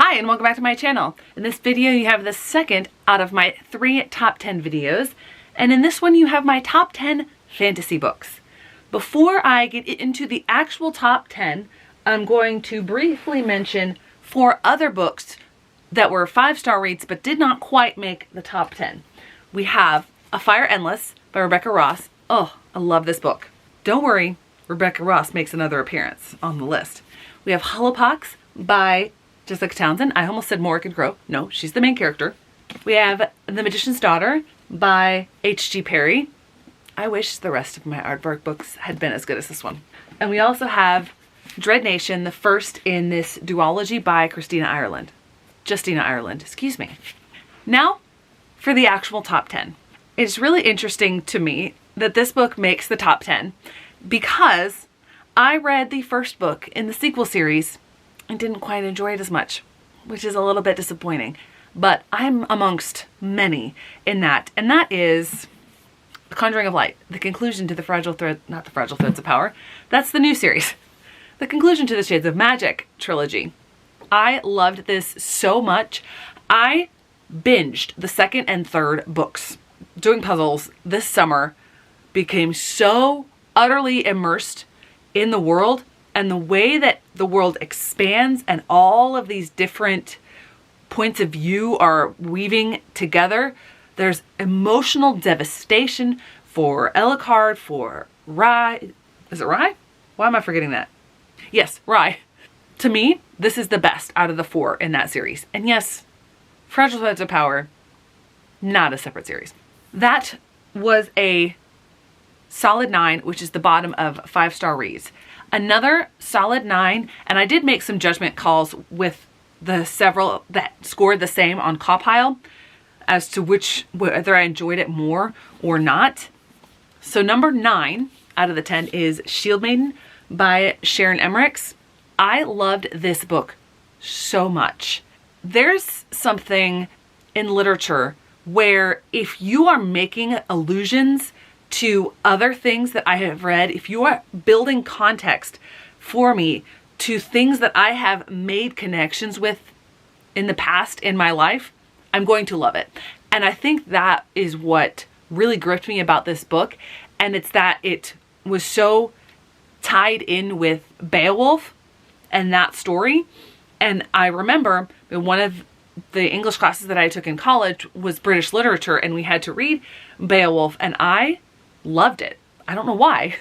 Hi and welcome back to my channel. In this video you have the second out of my 3 top 10 videos, and in this one you have my top 10 fantasy books. Before I get into the actual top 10, I'm going to briefly mention 4 other books that were 5-star reads but did not quite make the top 10. We have A Fire Endless by Rebecca Ross. Oh, I love this book. Don't worry, Rebecca Ross makes another appearance on the list. We have Hollowpox by Jessica Townsend. I almost said Morgan Crow. No, she's the main character. We have The Magician's Daughter by H.G. Perry. I wish the rest of my aardvark books had been as good as this one. And we also have Dread Nation, the first in this duology by Justina Ireland, excuse me. Now for the actual top 10. It's really interesting to me that this book makes the top 10 because I read the first book in the sequel series and didn't quite enjoy it as much, which is a little bit disappointing. But I'm amongst many in that, and that is The Conjuring of Light, the conclusion to the Fragile Threads of Power. That's the new series. The conclusion to the Shades of Magic trilogy. I loved this so much. I binged the second and third books. Doing puzzles this summer, became so utterly immersed in the world and the way that the world expands and all of these different points of view are weaving together. There's emotional devastation for Ellicard, for Rye. Is it Rye? Why am I forgetting that? Yes, Rye. To me, this is the best out of the 4 in that series. And yes, Fragile Threads of Power, not a separate series. That was a solid 9, which is the bottom of 5-star reads. Another solid 9, and I did make some judgment calls with the several that scored the same on Cawpile as to whether I enjoyed it more or not. So number 9 out of the 10 is Shield Maiden by Sharon Emmerichs. I loved this book so much. There's something in literature where if you are making allusions to other things that I have read, if you are building context for me to things that I have made connections with in the past in my life, I'm going to love it. And I think that is what really gripped me about this book. And it's that it was so tied in with Beowulf and that story. And I remember one of the English classes that I took in college was British literature, and we had to read Beowulf, and I loved it. I don't know why,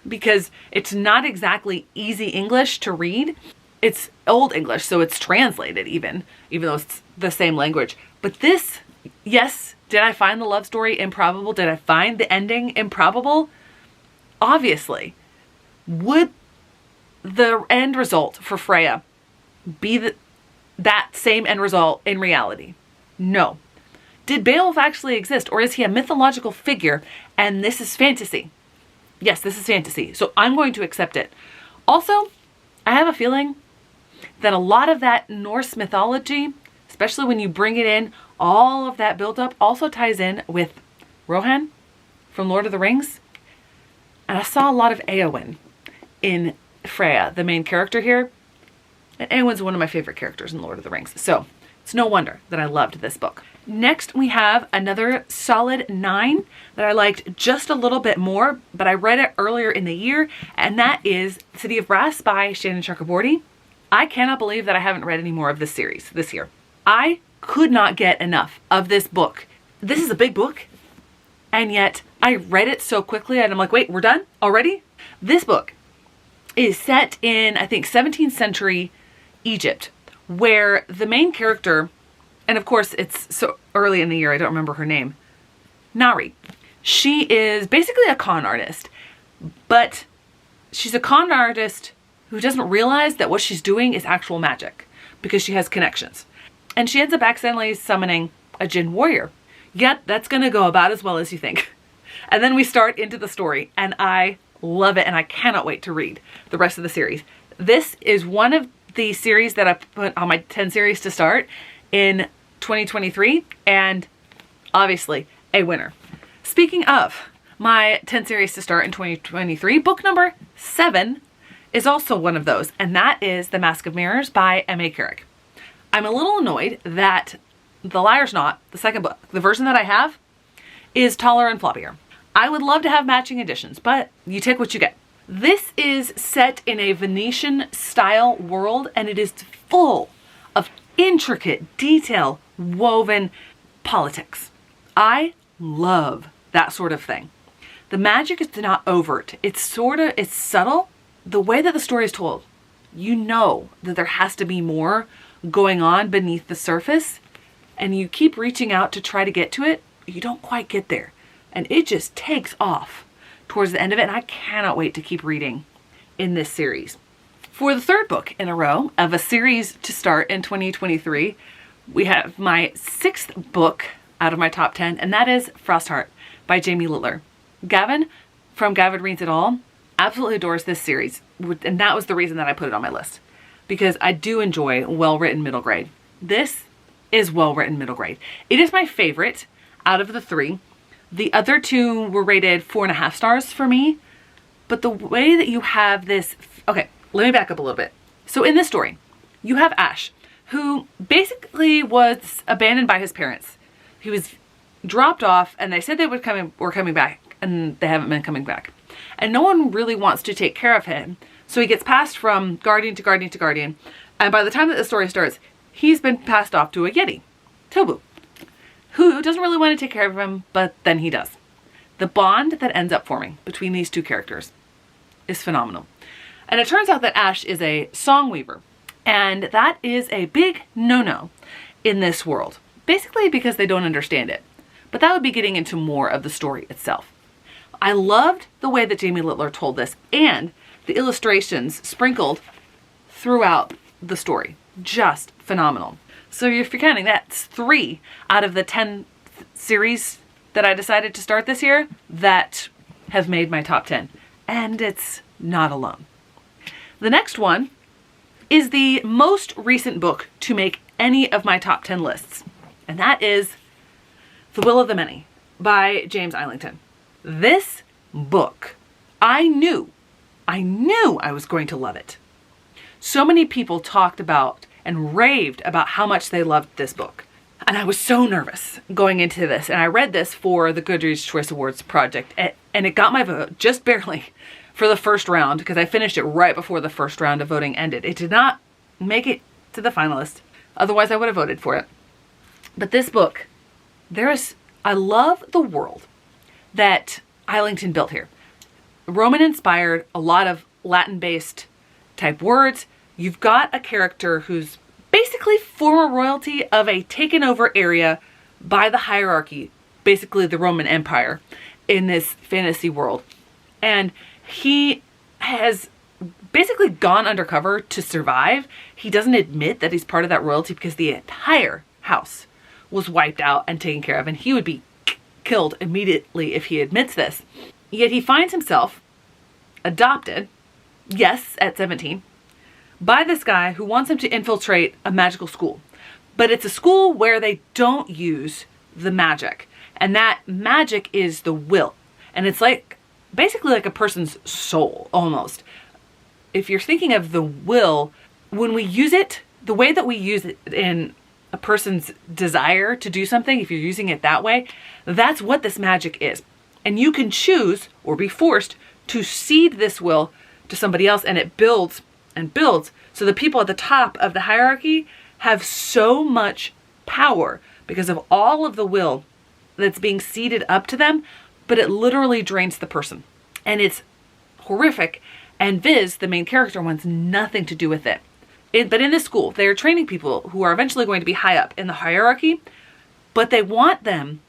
because it's not exactly easy English to read. It's Old English, so it's translated even though it's the same language. But this, yes, did I find the love story improbable? Did I find the ending improbable? Obviously. Would the end result for Freya be that same end result in reality? No. Did Beowulf actually exist, or is he a mythological figure and this is fantasy? Yes, this is fantasy, so I'm going to accept it. Also, I have a feeling that a lot of that Norse mythology, especially when you bring it in, all of that buildup also ties in with Rohan from Lord of the Rings. And I saw a lot of Éowyn in Freya, the main character here. And Éowyn's one of my favorite characters in Lord of the Rings. So it's no wonder that I loved this book. Next, we have another solid 9 that I liked just a little bit more, but I read it earlier in the year, and that is City of Brass by Shannon Chakraborty. I cannot believe that I haven't read any more of this series this year. I could not get enough of this book. This is a big book, and yet I read it so quickly, and I'm like, wait, we're done already? This book is set in, I think, 17th century Egypt, where the main character, and of course it's so early in the year, I don't remember her name, Nari. She is basically a con artist, but she's a con artist who doesn't realize that what she's doing is actual magic because she has connections. And she ends up accidentally summoning a Jinn warrior. Yet that's going to go about as well as you think. And then we start into the story, and I love it, and I cannot wait to read the rest of the series. This is one of the series that I put on my 10 series to start in 2023, and obviously a winner. Speaking of my 10 series to start in 2023, book number 7 is also one of those, and that is The Mask of Mirrors by M.A. Carrick. I'm a little annoyed that The Liar's Knot, the second book, the version that I have, is taller and floppier. I would love to have matching editions, but you take what you get. This is set in a Venetian style world, and it is full of intricate, detail woven politics. I love that sort of thing. The magic is not overt. It's subtle. The way that the story is told, you know that there has to be more going on beneath the surface, and you keep reaching out to try to get to it. You don't quite get there. And it just takes off towards the end of it, and I cannot wait to keep reading in this series. For the third book in a row of a series to start in 2023, we have my 6th book out of my top 10, and that is Frostheart by Jamie Littler. Gavin from Gavin Reads It All absolutely adores this series, and that was the reason that I put it on my list, because I do enjoy well-written middle grade. This is well-written middle grade. It is my favorite out of the 3. The other 2 were rated 4.5 stars for me, but the way that you have this, okay, let me back up a little bit. So in this story, you have Ash, who basically was abandoned by his parents. He was dropped off, and they said they were coming back, and they haven't been coming back. And no one really wants to take care of him. So he gets passed from guardian to guardian to guardian. And by the time that the story starts, he's been passed off to a Yeti, Tobu, who doesn't really want to take care of him, but then he does. The bond that ends up forming between these 2 characters is phenomenal. And it turns out that Ash is a song weaver. And that is a big no-no in this world. Basically because they don't understand it. But that would be getting into more of the story itself. I loved the way that Jamie Littler told this, and the illustrations sprinkled throughout the story. Just phenomenal. So if you're counting, that's 3 out of the 10 series that I decided to start this year that have made my top 10. And it's not alone. The next one is the most recent book to make any of my top 10 lists. And that is The Will of the Many by James Islington. This book, I knew I was going to love it. So many people talked about and raved about how much they loved this book. And I was so nervous going into this. And I read this for the Goodreads Choice Awards project, and it got my vote just barely for the first round, because I finished it right before the first round of voting ended. It did not make it to the finalist. Otherwise, I would have voted for it. But this book, I love the world that Islington built here. Roman inspired, a lot of Latin-based type words. You've got a character who's basically former royalty of a taken over area by the hierarchy, basically the Roman Empire, in this fantasy world. And he has basically gone undercover to survive. He doesn't admit that he's part of that royalty because the entire house was wiped out and taken care of, and he would be killed immediately if he admits this. Yet he finds himself adopted, yes, at 17, by this guy who wants him to infiltrate a magical school. But it's a school where they don't use the magic. And that magic is the will. And it's like, basically like a person's soul, almost. If you're thinking of the will, when we use it, the way that we use it in a person's desire to do something, if you're using it that way, that's what this magic is. And you can choose or be forced to cede this will to somebody else, and it builds and builds. So the people at the top of the hierarchy have so much power because of all of the will that's being ceded up to them, but it literally drains the person. And it's horrific. And Viz, the main character, wants nothing to do with it. But in this school, they're training people who are eventually going to be high up in the hierarchy, but they want them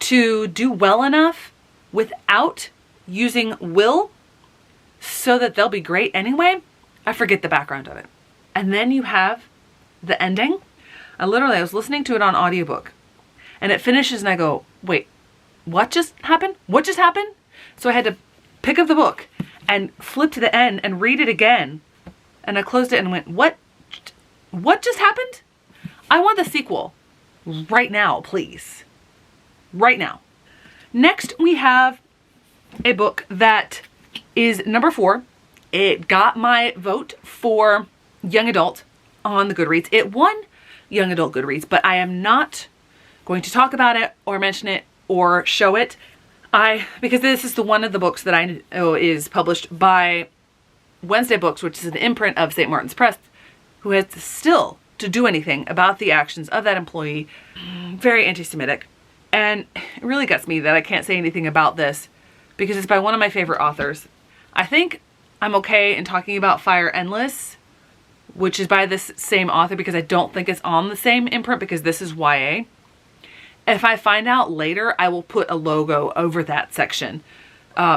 to do well enough without using will so that they'll be great anyway. I forget the background of it. And then you have the ending. I was listening to it on audiobook, and it finishes and I go, wait, what just happened? What just happened? So I had to pick up the book and flip to the end and read it again. And I closed it and went, what just happened? I want the sequel right now, please. Right now. Next, we have a book that is number 4. It got my vote for young adult on the Goodreads. It won young adult Goodreads, but I am not going to talk about it or mention it or show it. Because this is one of the books that I know is published by Wednesday Books, which is an imprint of St. Martin's Press, who has still to do anything about the actions of that employee. Very anti-Semitic. And it really gets me that I can't say anything about this because it's by one of my favorite authors. I think I'm okay in talking about Fire Endless, which is by this same author, because I don't think it's on the same imprint because this is YA. If I find out later, I will put a logo over that section,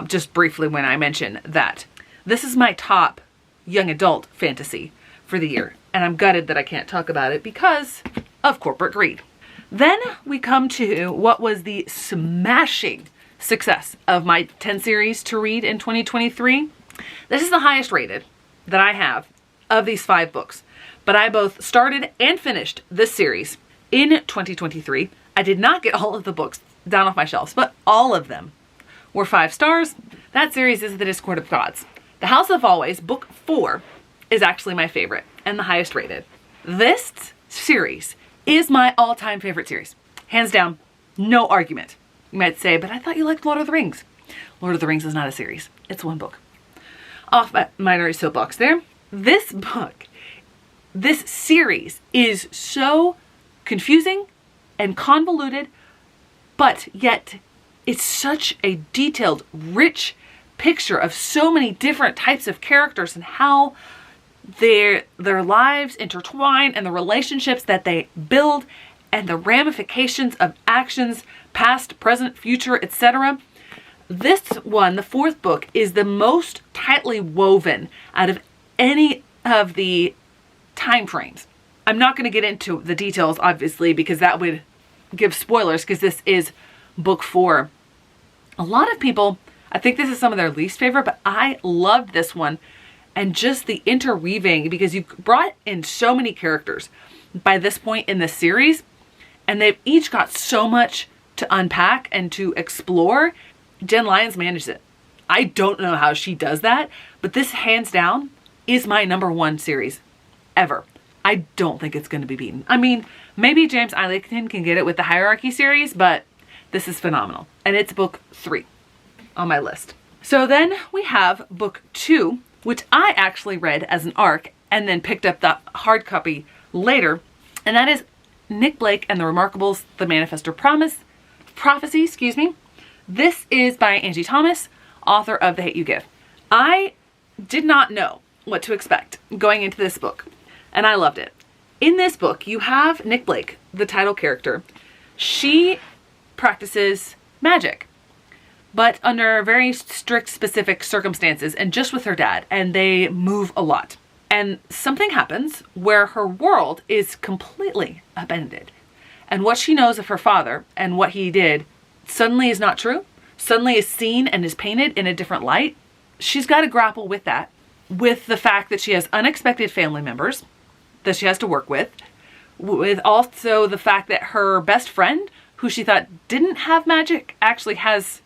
just briefly when I mention that. This is my top young adult fantasy for the year, and I'm gutted that I can't talk about it because of corporate greed. Then we come to what was the smashing success of my 10 series to read in 2023. This is the highest rated that I have of these 5 books, but I both started and finished this series in 2023. I did not get all of the books down off my shelves, but all of them were 5 stars. That series is The Discord of Gods. The House of Always, book 4, is actually my favorite and the highest rated. This series is my all-time favorite series. Hands down, no argument. You might say, but I thought you liked Lord of the Rings. Lord of the Rings is not a series. It's one book. Off my minor soapbox there. This book, this series is so confusing and convoluted, but yet it's such a detailed, rich picture of so many different types of characters and how their lives intertwine and the relationships that they build and the ramifications of actions, past, present, future, etc. This one, the 4th book, is the most tightly woven out of any of the time frames. I'm not going to get into the details, obviously, because that would give spoilers, because this is book 4. A lot of people, I think this is some of their least favorite, but I loved this one. And just the interweaving, because you've brought in so many characters by this point in the series, and they've each got so much to unpack and to explore. Jen Lyons managed it. I don't know how she does that, but this hands down is my #1 series ever. I don't think it's going to be beaten. I mean, maybe James Eiligton can get it with the Hierarchy series, but this is phenomenal. And it's book 3 on my list. So then we have book 2, which I actually read as an ARC and then picked up the hard copy later. And that is Nick Blake and the Remarkables, The Manifestor Prophecy, This is by Angie Thomas, author of The Hate You Give. I did not know what to expect going into this book, and I loved it. In this book, you have Nick Blake, the title character. She practices magic, but under very strict, specific circumstances and just with her dad, and they move a lot. And something happens where her world is completely upended. And what she knows of her father and what he did suddenly is not true, suddenly is seen and is painted in a different light. She's got to grapple with that, with the fact that she has unexpected family members that she has to work with also the fact that her best friend, who she thought didn't have magic, actually has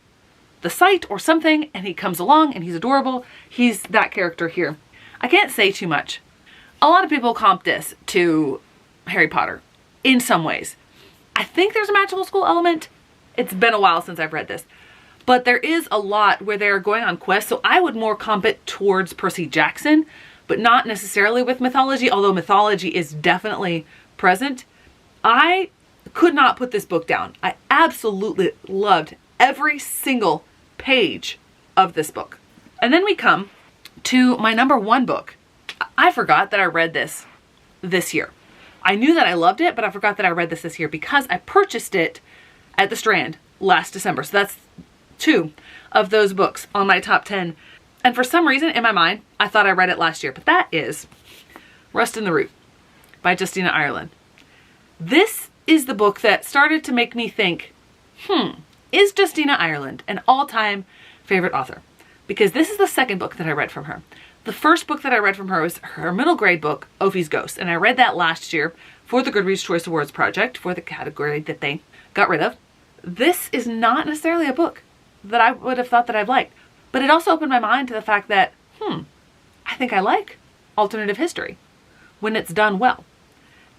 the sight or something, and he comes along and he's adorable. He's that character here. I can't say too much. A lot of people comp this to Harry Potter in some ways. I think there's a magical school element. It's been a while since I've read this, but there is a lot where they're going on quests. So I would more comp it towards Percy Jackson, but not necessarily with mythology, although mythology is definitely present. I could not put this book down. I absolutely loved every single page of this book. And then we come to my #1 book. I forgot that I read this year. I knew that I loved it, but I forgot that I read this year because I purchased it at the Strand last December. So that's 2 of those books on my top 10. And for some reason in my mind, I thought I read it last year, but that is Rust in the Root by Justina Ireland. This is the book that started to make me think, is Justina Ireland an all-time favorite author? Because this is the second book that I read from her. The first book that I read from her was her middle grade book, Ophi's Ghost, and I read that last year for the Goodreads Choice Awards project for the category that they got rid of. This is not necessarily a book that I would have thought that I'd liked, but it also opened my mind to the fact that, I think I like alternative history when it's done well.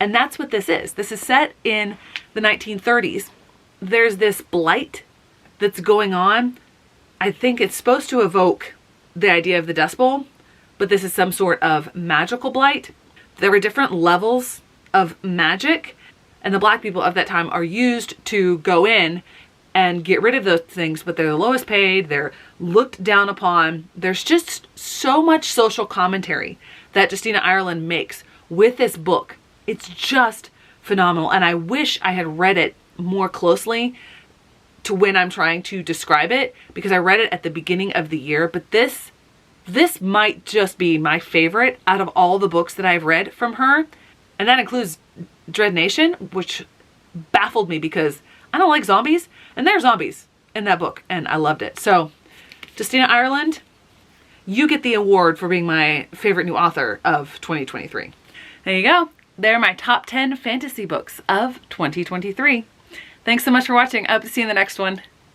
And that's what this is. This is set in the 1930s. There's this blight that's going on. I think it's supposed to evoke the idea of the Dust Bowl, but this is some sort of magical blight. There were different levels of magic, and the black people of that time are used to go in and get rid of those things, but they're the lowest paid, they're looked down upon. There's just so much social commentary that Justina Ireland makes with this book. It's just phenomenal, and I wish I had read it more closely to when I'm trying to describe it, because I read it at the beginning of the year, but this might just be my favorite out of all the books that I've read from her, and that includes Dread Nation, which baffled me because I don't like zombies, and there are zombies in that book, and I loved it. So, Justina Ireland, you get the award for being my favorite new author of 2023. There you go. They're my top 10 fantasy books of 2023. Thanks so much for watching. I hope to see you in the next one.